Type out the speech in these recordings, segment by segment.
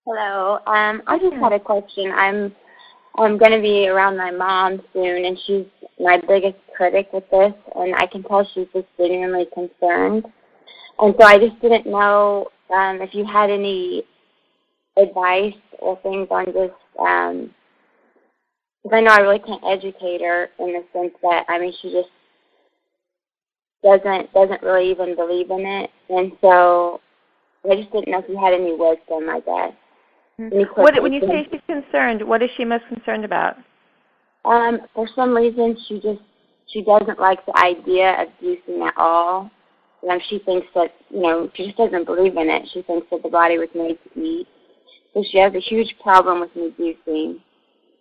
Hello. I just had a question. I'm going to be around my mom soon, and she's my biggest critic with this, and I can tell she's just genuinely concerned. And so I just didn't know if you had any advice or things on just, because I know I really can't educate her in the sense that, she just doesn't really even believe in it. And so I just didn't know if you had any wisdom, I guess. When you say she's concerned, what is she most concerned about? For some reason, she doesn't like the idea of juicing at all. She thinks that, she just doesn't believe in it. She thinks that the body was made to eat. So she has a huge problem with me juicing.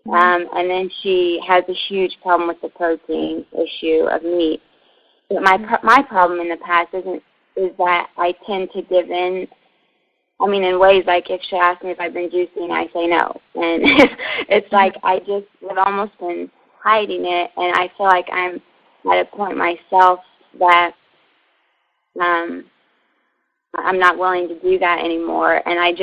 And then she has a huge problem with the protein issue of meat. But my problem in the past is that I tend to give in. In ways like if she asks me if I've been juicing, I say no. And it's like I just have almost been hiding it, and I feel like I'm at a point myself that I'm not willing to do that anymore. And I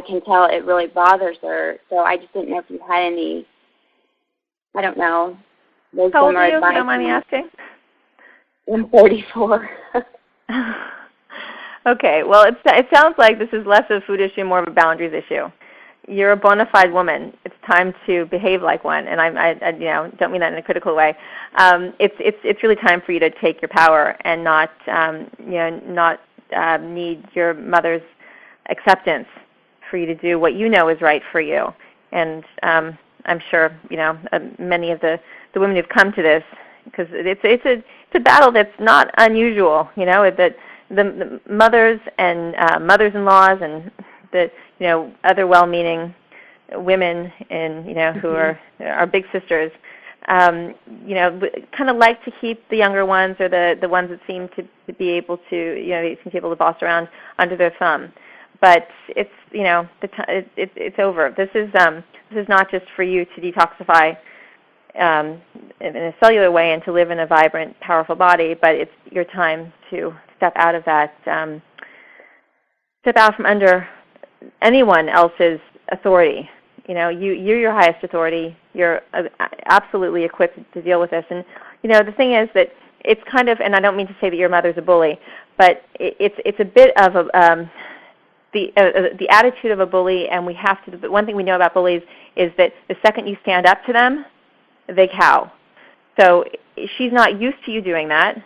can tell it really bothers her. So I just didn't know if you had any, I don't know. How old are you, if you don't mind me asking? I'm 34. Okay, well, it sounds like this is less of a food issue, more of a boundaries issue. You're a bona fide woman. It's time to behave like one, and I don't mean that in a critical way. It's really time for you to take your power and not need your mother's acceptance for you to do what you know is right for you. And I'm sure many of the women who've come to this, because it's a battle that's not unusual. That the mothers and mothers-in-laws and the other well-meaning women who are our big sisters, kind of like to keep the younger ones or the ones that seem to be able to boss around under their thumb. But it's it's over. This is not just for you to detoxify in a cellular way and to live in a vibrant, powerful body, but it's your time to step out of that, step out from under anyone else's authority. You're your highest authority. You're absolutely equipped to deal with this. And the thing is that it's kind of, and I don't mean to say that your mother's a bully, but it's a bit of the attitude of a bully. And we have to. But one thing we know about bullies is that the second you stand up to them, they cow. So she's not used to you doing that.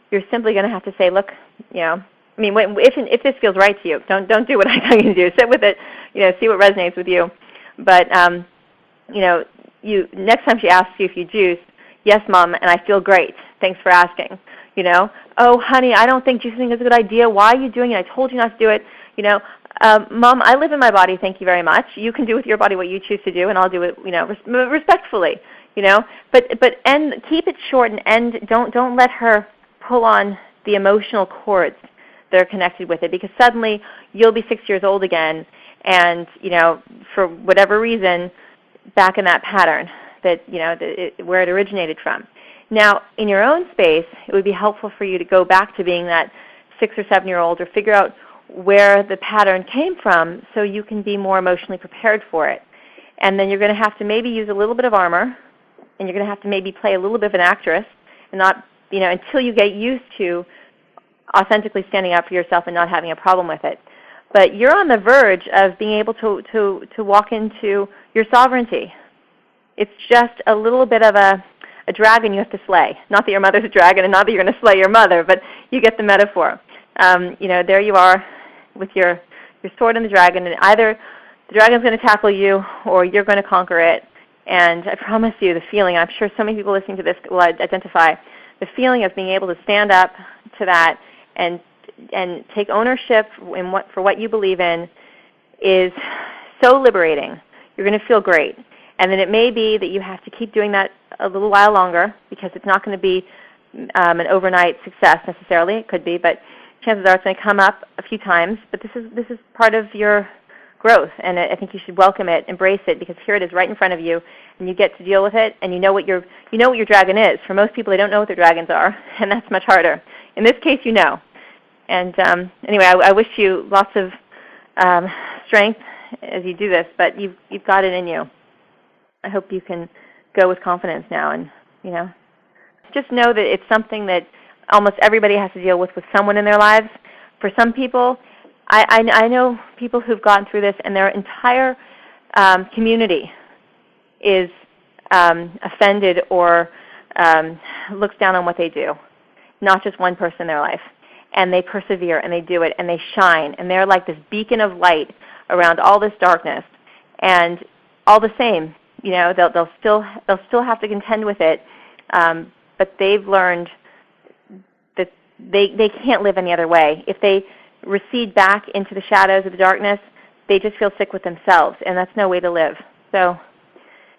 You're simply going to have to say, look, if this feels right to you, don't do what I tell you to do. Sit with it, see what resonates with you. But next time she asks you if you juice, yes, Mom, and I feel great. Thanks for asking. Oh, honey, I don't think juicing is a good idea. Why are you doing it? I told you not to do it. Mom, I live in my body. Thank you very much. You can do with your body what you choose to do, and I'll do it, respectfully. But keep it short and end. Don't let her pull on the emotional cords that are connected with it, because suddenly you'll be 6 years old again, and for whatever reason, back in that pattern that where it originated from. Now, in your own space, it would be helpful for you to go back to being that 6 or 7 year old, or figure out where the pattern came from, so you can be more emotionally prepared for it. And then you're going to have to maybe use a little bit of armor, and you're going to have to maybe play a little bit of an actress, and not until you get used to authentically standing up for yourself and not having a problem with it. But you're on the verge of being able to walk into your sovereignty. It's just a little bit of a dragon you have to slay. Not that your mother's a dragon, and not that you're going to slay your mother, but you get the metaphor. There you are with your sword and the dragon, and either the dragon's going to tackle you or you're going to conquer it. And I promise you the feeling, I'm sure so many people listening to this will identify, the feeling of being able to stand up to that and take ownership for what you believe in is so liberating. You're going to feel great. And then it may be that you have to keep doing that a little while longer, because it's not going to be an overnight success necessarily. It could be, but chances are it's going to come up a few times. But this is part of your growth, and I think you should welcome it, embrace it, because here it is right in front of you, and you get to deal with it, and you know what your dragon is. For most people, they don't know what their dragons are, and that's much harder. In this case, you know. And anyway, I wish you lots of strength as you do this, but you've got it in you. I hope you can go with confidence now, and just know that it's something that almost everybody has to deal with someone in their lives. For some people, I know people who've gone through this, and their entire community is offended or looks down on what they do, not just one person in their life. And they persevere, and they do it, and they shine, and they're like this beacon of light around all this darkness. And all the same, they'll still have to contend with it, but they've learned that they can't live any other way. If they recede back into the shadows of the darkness, they just feel sick with themselves, and that's no way to live. So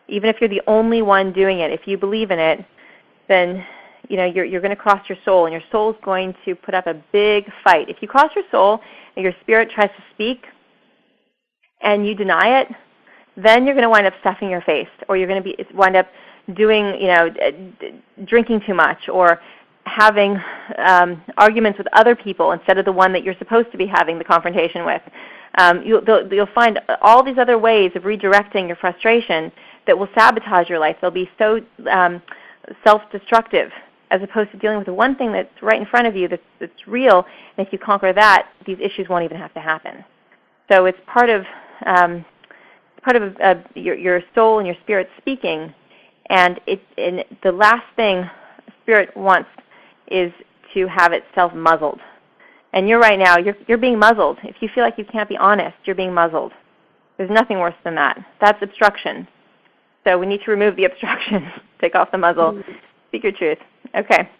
even if you're the only one doing it, if you believe in it, then you're going to cross your soul, and your soul is going to put up a big fight. If you cross your soul and your spirit tries to speak and you deny it, then you're going to wind up stuffing your face, or you're going to wind up doing, drinking too much, or having arguments with other people instead of the one that you're supposed to be having the confrontation with. You'll find all these other ways of redirecting your frustration that will sabotage your life. They'll be so self-destructive, as opposed to dealing with the one thing that's right in front of you that's real, and if you conquer that, these issues won't even have to happen. So it's part of your soul and your spirit speaking, and the last thing spirit wants is to have itself muzzled. And right now, you're being muzzled. If you feel like you can't be honest, you're being muzzled. There's nothing worse than that. That's obstruction. So we need to remove the obstruction, take off the muzzle, speak your truth. Okay.